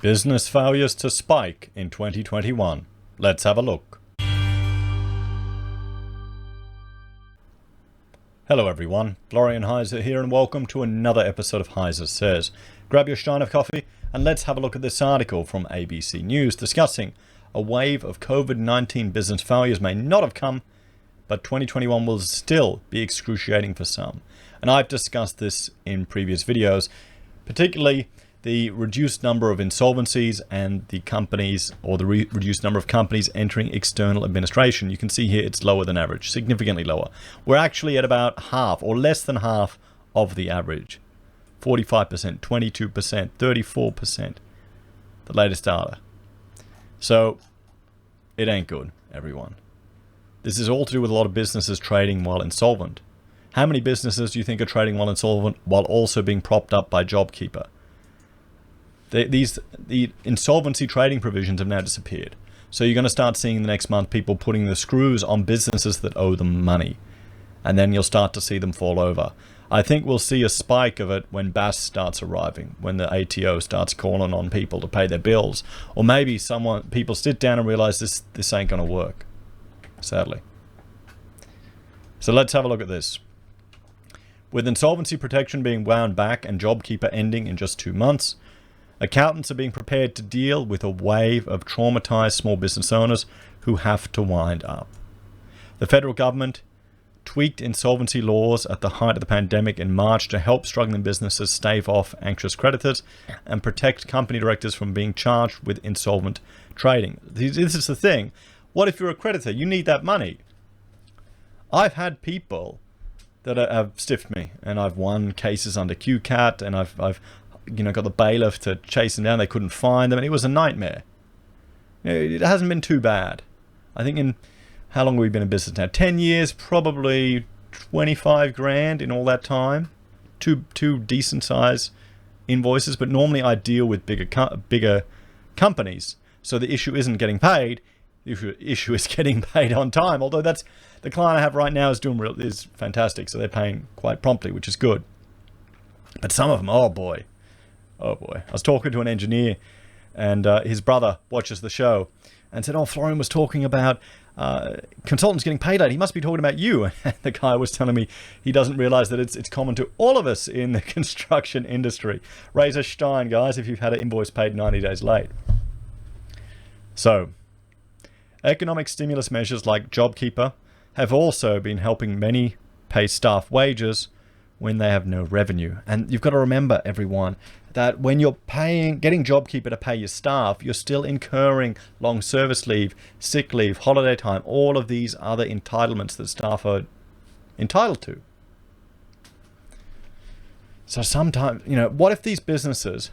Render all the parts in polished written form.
Business failures to spike in 2021. Let's have a look. Hello everyone, Florian.Heise here and welcome to another episode of HeiseSays. Grab your stein of coffee and let's have a look at this article from ABC News discussing a wave of COVID-19 business failures may not have come, but 2021 will still be excruciating for some. And I've discussed this in previous videos, particularly the reduced number of insolvencies and the companies, or the reduced number of companies entering external administration. You can see here it's lower than average, significantly lower. We're actually at about half or less than half of the average. 45%, 22%, 34%, the latest data. So it ain't good, everyone. This is all to do with a lot of businesses trading while insolvent. How many businesses do you think are trading while insolvent while also being propped up by JobKeeper? The insolvency trading provisions have now disappeared. So you're going to start seeing the next month people putting the screws on businesses that owe them money. And then you'll start to see them fall over. I think we'll see a spike of it when BAS starts arriving, when the ATO starts calling on people to pay their bills. Or maybe people sit down and realize this ain't going to work, sadly. So let's have a look at this. With insolvency protection being wound back and JobKeeper ending in just 2 months, accountants are being prepared to deal with a wave of traumatized small business owners who have to wind up. The federal government tweaked insolvency laws at the height of the pandemic in March to help struggling businesses stave off anxious creditors and protect company directors from being charged with insolvent trading. This is the thing. What if you're a creditor? You need that money. I've had people that have stiffed me, and I've won cases under QCAT, and I've got the bailiff to chase them down. They couldn't find them, and it was a nightmare. It hasn't been too bad. I think how long have we been in business now? 10 years, probably 25 grand in all that time. Two decent size invoices, but normally I deal with bigger companies. So the issue isn't getting paid. The issue is getting paid on time. Although that's the client I have right now is fantastic. So they're paying quite promptly, which is good. But some of them, oh boy. I was talking to an engineer and his brother watches the show and said, oh, Florian was talking about consultants getting paid late. He must be talking about you. And the guy was telling me he doesn't realize that it's common to all of us in the construction industry. Raise a stein, guys, if you've had an invoice paid 90 days late. So, economic stimulus measures like JobKeeper have also been helping many pay staff wages when they have no revenue. And you've got to remember, everyone, that when you're getting JobKeeper to pay your staff, you're still incurring long service leave, sick leave, holiday time, all of these other entitlements that staff are entitled to. So sometimes, what if these businesses,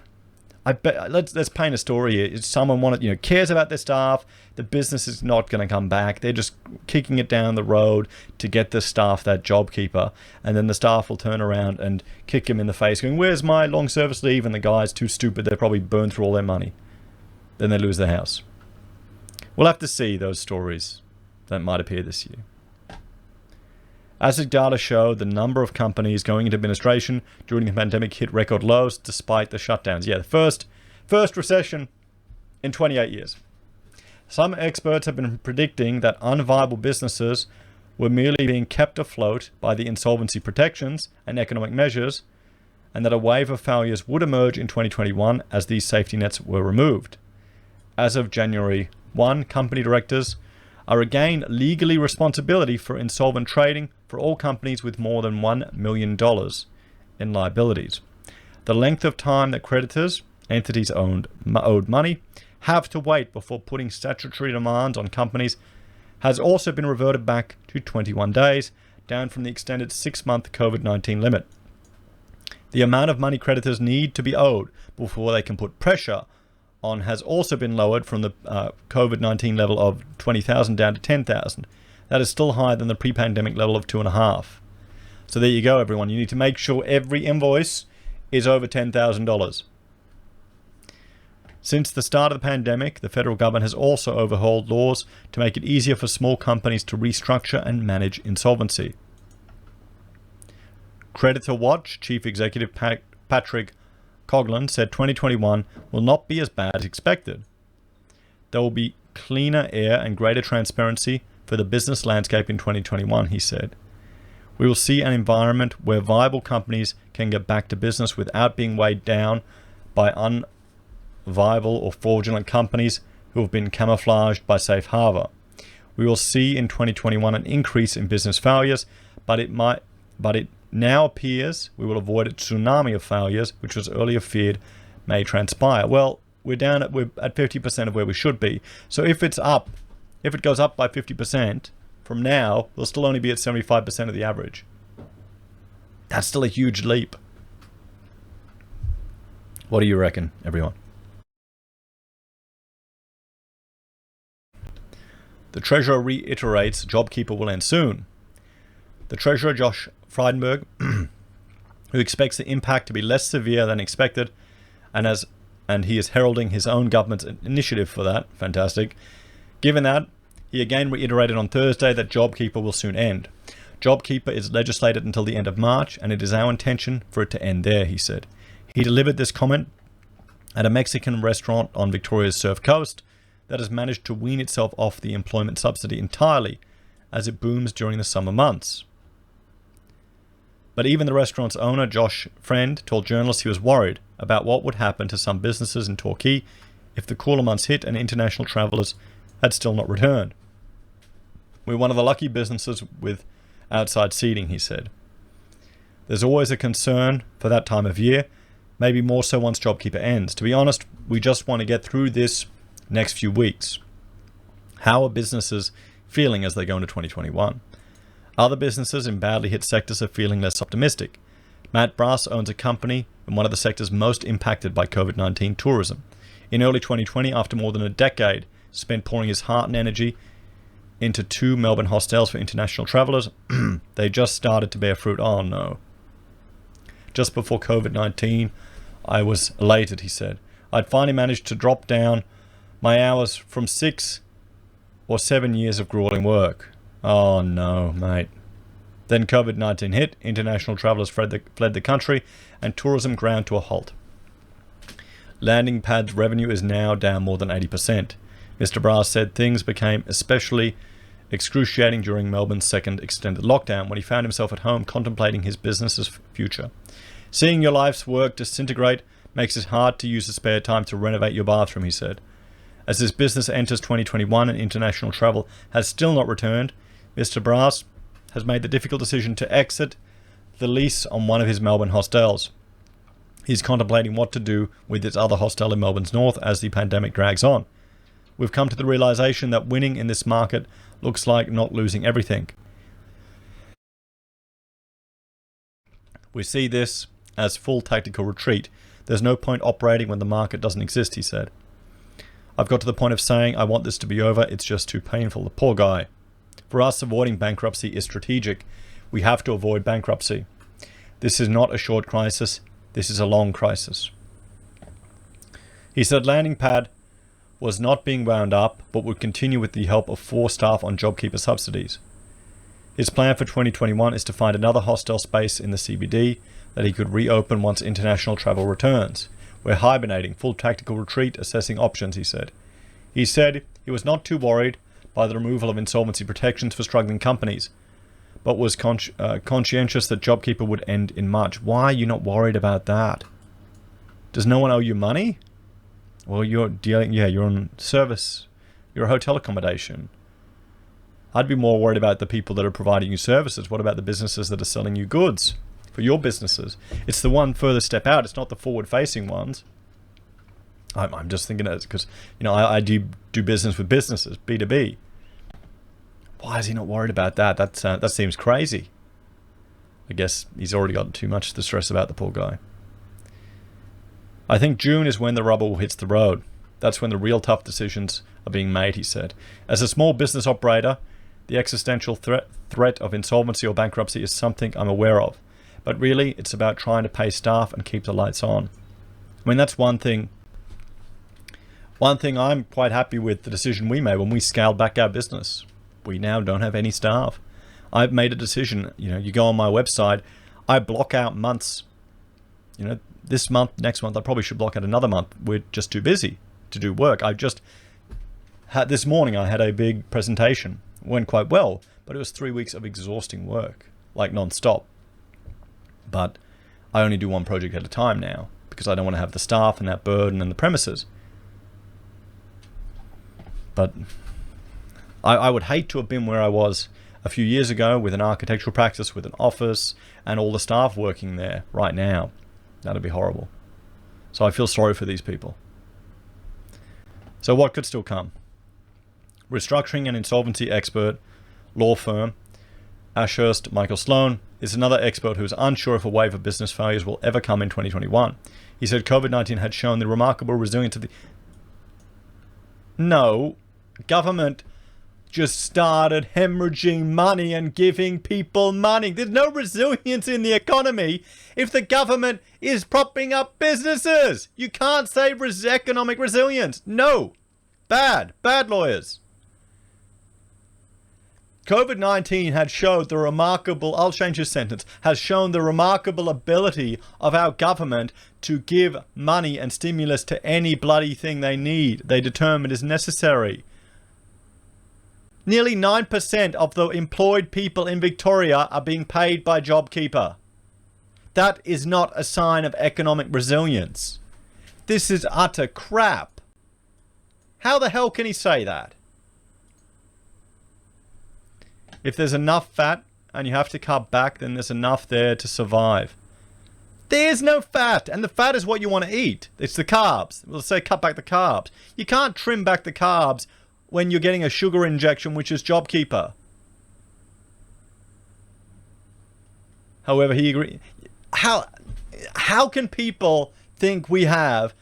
let's paint a story here. If someone cares about their staff, the business is not going to come back. They're just kicking it down the road to get the staff that JobKeeper, and then the staff will turn around and kick him in the face going, where's my long service leave? And the guy's too stupid. They probably burn through all their money. Then they lose their house. We'll have to see those stories that might appear this year. As the data show, the number of companies going into administration during the pandemic hit record lows despite the shutdowns. Yeah, the first recession in 28 years. Some experts have been predicting that unviable businesses were merely being kept afloat by the insolvency protections and economic measures, and that a wave of failures would emerge in 2021 as these safety nets were removed. As of January 1, company directors are again legally responsible for insolvent trading for all companies with more than $1 million in liabilities. The length of time that creditors, entities owed money, have to wait before putting statutory demands on companies has also been reverted back to 21 days, down from the extended 6-month COVID-19 limit. The amount of money creditors need to be owed before they can put pressure on has also been lowered from the COVID-19 level of 20,000 down to 10,000. That is still higher than the pre-pandemic level of 2.5. So there you go, everyone. You need to make sure every invoice is over $10,000. Since the start of the pandemic, the federal government has also overhauled laws to make it easier for small companies to restructure and manage insolvency. Creditor Watch Chief Executive Patrick Coughlin said 2021 will not be as bad as expected. There will be cleaner air and greater transparency for the business landscape in 2021, he said. We will see an environment where viable companies can get back to business without being weighed down by unviable or fraudulent companies who have been camouflaged by safe harbor. We will see in 2021 an increase in business failures, but it now appears we will avoid a tsunami of failures, which was earlier feared may transpire. Well, we're at 50% of where we should be. So if it goes up by 50%, from now, we'll still only be at 75% of the average. That's still a huge leap. What do you reckon, everyone? The Treasurer reiterates JobKeeper will end soon. The Treasurer, Josh Frydenberg, who expects the impact to be less severe than expected, and he is heralding his own government's initiative for that. Fantastic. Given that, he again reiterated on Thursday that JobKeeper will soon end. JobKeeper is legislated until the end of March, and it is our intention for it to end there, he said. He delivered this comment at a Mexican restaurant on Victoria's Surf Coast that has managed to wean itself off the employment subsidy entirely as it booms during the summer months. But even the restaurant's owner, Josh Friend, told journalists he was worried about what would happen to some businesses in Torquay if the cooler months hit and international travellers had still not returned. We're one of the lucky businesses with outside seating, he said. There's always a concern for that time of year, maybe more so once JobKeeper ends. To be honest, we just want to get through this next few weeks. How are businesses feeling as they go into 2021? Other businesses in badly hit sectors are feeling less optimistic. Matt Brass owns a company in one of the sectors most impacted by COVID-19, tourism. In early 2020, after more than a decade spent pouring his heart and energy into 2 Melbourne hostels for international travellers, they just started to bear fruit. Oh no. Just before COVID-19, I was elated, he said. I'd finally managed to drop down my hours from 6 or 7 years of grueling work. Oh no, mate. Then COVID-19 hit, international travellers fled the country, and tourism ground to a halt. Landing Pad's revenue is now down more than 80%. Mr. Brass said things became especially excruciating during Melbourne's second extended lockdown, when he found himself at home contemplating his business's future. Seeing your life's work disintegrate makes it hard to use the spare time to renovate your bathroom, he said. As his business enters 2021 and international travel has still not returned, Mr. Brass has made the difficult decision to exit the lease on one of his Melbourne hostels. He's contemplating what to do with his other hostel in Melbourne's north as the pandemic drags on. We've come to the realization that winning in this market looks like not losing everything. We see this as full tactical retreat. There's no point operating when the market doesn't exist, he said. I've got to the point of saying I want this to be over. It's just too painful. The poor guy. For us, avoiding bankruptcy is strategic. We have to avoid bankruptcy. This is not a short crisis. This is a long crisis. He said Landing Pad was not being wound up, but would continue with the help of 4 staff on JobKeeper subsidies. His plan for 2021 is to find another hostel space in the CBD that he could reopen once international travel returns. We're hibernating, full tactical retreat, assessing options, he said. He said he was not too worried by the removal of insolvency protections for struggling companies, but was conscientious that JobKeeper would end in March. Why are you not worried about that? Does no one owe you money? Well, you're on service. You're a hotel accommodation. I'd be more worried about the people that are providing you services. What about the businesses that are selling you goods for your businesses? It's the one further step out. It's not the forward-facing ones. I'm just thinking it because, I do business with businesses, B2B. Why is he not worried about that? That seems crazy. I guess he's already got too much to stress about, the poor guy. I think June is when the rubber hits the road. That's when the real tough decisions are being made, he said. As a small business operator, the existential threat of insolvency or bankruptcy is something I'm aware of. But really, it's about trying to pay staff and keep the lights on. I mean, that's one thing. One thing I'm quite happy with the decision we made when we scaled back our business. We now don't have any staff. I've made a decision. You go on my website, I block out months. this month, next month, I probably should block out another month. We're just too busy to do work. I just had, this morning I had a big presentation. It went quite well, but it was 3 weeks of exhausting work, like non-stop. But I only do one project at a time now because I don't want to have the staff and that burden and the premises. But I would hate to have been where I was a few years ago with an architectural practice, with an office and all the staff working there right now. That'd be horrible. So I feel sorry for these people. So what could still come? Restructuring and insolvency expert, law firm, Ashurst Michael Sloan, is another expert who is unsure if a wave of business failures will ever come in 2021. He said COVID-19 had shown the remarkable resilience of the... No, government just started hemorrhaging money and giving people money. There's no resilience in the economy if the government is propping up businesses. You can't say economic resilience. No. Bad lawyers. COVID-19 had showed the remarkable, I'll change this sentence, has shown the remarkable ability of our government to give money and stimulus to any bloody thing they need, they determine is necessary. Nearly 9% of the employed people in Victoria are being paid by JobKeeper. That is not a sign of economic resilience. This is utter crap. How the hell can he say that? If there's enough fat and you have to cut back, then there's enough there to survive. There's no fat, and the fat is what you want to eat. It's the carbs. We'll say cut back the carbs. You can't trim back the carbs when you're getting a sugar injection, which is JobKeeper. However, he agreed. How can people think we have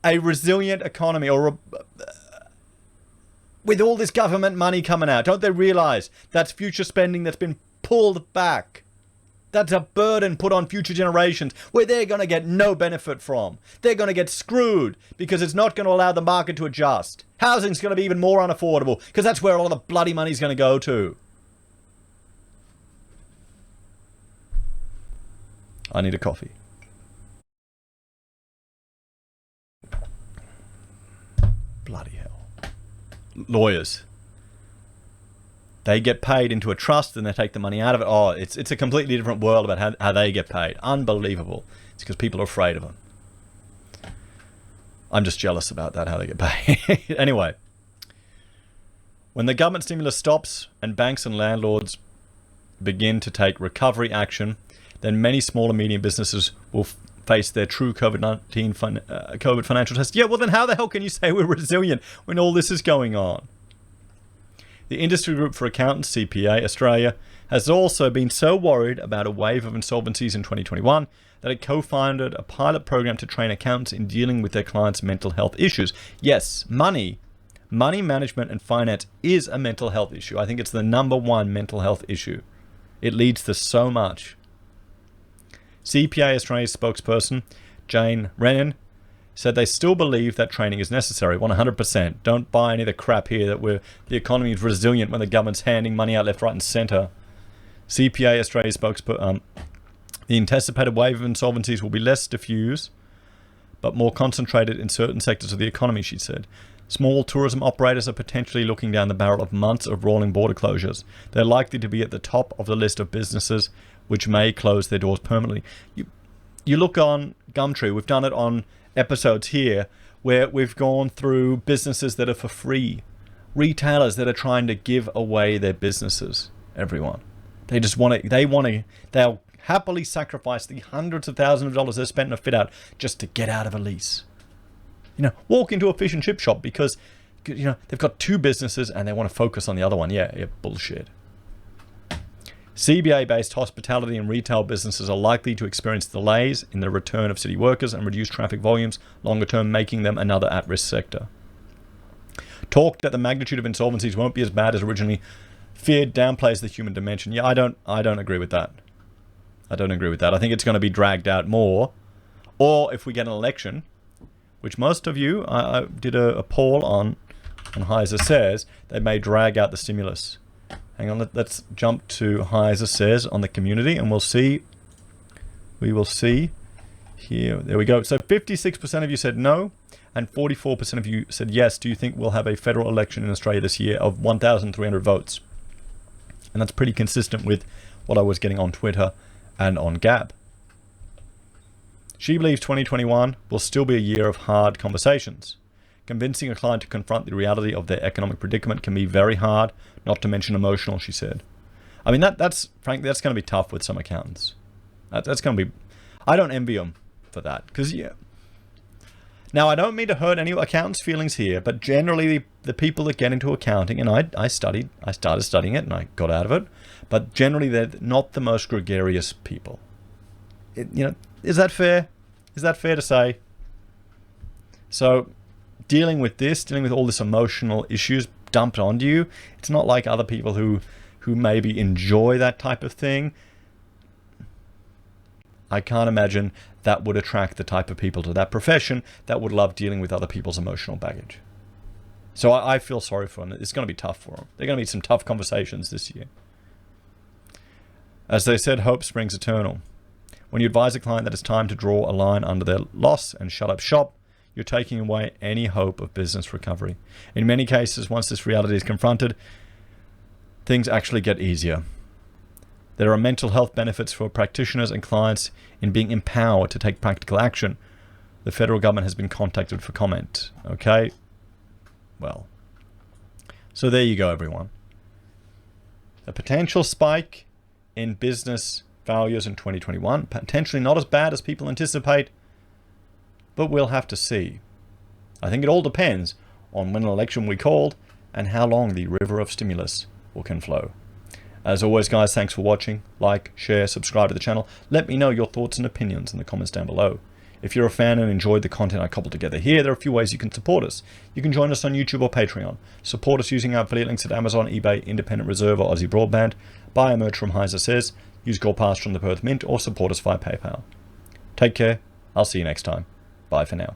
a resilient economy or with all this government money coming out? Don't they realize that's future spending that's been pulled back? That's a burden put on future generations where they're going to get no benefit from. They're going to get screwed because it's not going to allow the market to adjust. Housing's going to be even more unaffordable because that's where all the bloody money's going to go to. I need a coffee. Bloody hell. Lawyers. They get paid into a trust and they take the money out of it. Oh, it's a completely different world about how they get paid. Unbelievable. It's because people are afraid of them. I'm just jealous about that, how they get paid. Anyway. When the government stimulus stops and banks and landlords begin to take recovery action, then many small and medium businesses will face their true COVID financial test. Yeah, well then how the hell can you say we're resilient when all this is going on? The Industry Group for Accountants, CPA Australia, has also been so worried about a wave of insolvencies in 2021 that it co-founded a pilot program to train accountants in dealing with their clients' mental health issues. Yes, money management and finance is a mental health issue. I think it's the #1 mental health issue. It leads to so much. CPA Australia's spokesperson, Jane Rennan, said they still believe that training is necessary, 100%. Don't buy any of the crap here that the economy is resilient when the government's handing money out left, right and centre. CPA Australia's spokesperson, the anticipated wave of insolvencies will be less diffuse, but more concentrated in certain sectors of the economy, she said. Small tourism operators are potentially looking down the barrel of months of rolling border closures. They're likely to be at the top of the list of businesses which may close their doors permanently. You look on Gumtree, we've done it on episodes here where we've gone through businesses that are for free, retailers that are trying to give away their businesses. Everyone, they just want to, they'll happily sacrifice the hundreds of thousands of dollars they spent in a fit out just to get out of a lease. You know, walk into a fish and chip shop because, you know, they've got 2 businesses and they want to focus on the other one. Yeah, bullshit. CBA-based hospitality and retail businesses are likely to experience delays in the return of city workers and reduced traffic volumes, longer term making them another at-risk sector. Talk that the magnitude of insolvencies won't be as bad as originally feared downplays the human dimension. Yeah, I don't agree with that. I don't agree with that. I think it's going to be dragged out more. Or if we get an election, which most of you, I did a poll on HeiseSays, they may drag out the stimulus. Hang on, let's jump to HeiseSays on the community and we will see here. There we go. So 56% of you said no, and 44% of you said yes. Do you think we'll have a federal election in Australia this year of 1,300 votes? And that's pretty consistent with what I was getting on Twitter and on Gab. She believes 2021 will still be a year of hard conversations. Convincing a client to confront the reality of their economic predicament can be very hard, not to mention emotional, she said. I mean, that's frankly, that's going to be tough with some accountants. That's going to be... I don't envy them for that, because, yeah. Now, I don't mean to hurt any accountants' feelings here, but generally the people that get into accounting, and I started studying it and I got out of it, but generally they're not the most gregarious people. Is that fair? Is that fair to say? So, dealing with all this emotional issues dumped onto you, it's not like other people who maybe enjoy that type of thing. I can't imagine that would attract the type of people to that profession that would love dealing with other people's emotional baggage. So I feel sorry for them. It's going to be tough for them. There are going to be some tough conversations this year. As they said, hope springs eternal. When you advise a client that it's time to draw a line under their loss and shut up shop, you're taking away any hope of business recovery. In many cases, once this reality is confronted, things actually get easier. There are mental health benefits for practitioners and clients in being empowered to take practical action. The federal government has been contacted for comment. Okay? Well. So there you go, everyone. A potential spike in business failures in 2021. Potentially not as bad as people anticipate, but we'll have to see. I think it all depends on when an election we called and how long the river of stimulus can flow. As always, guys, thanks for watching. Like, share, subscribe to the channel. Let me know your thoughts and opinions in the comments down below. If you're a fan and enjoyed the content I cobbled together here, there are a few ways you can support us. You can join us on YouTube or Patreon. Support us using our affiliate links at Amazon, eBay, Independent Reserve, or AussieBroadband. Buy a merch from HeiseSays. Use Gold Pass from the Perth Mint, or support us via PayPal. Take care. I'll see you next time. Bye for now.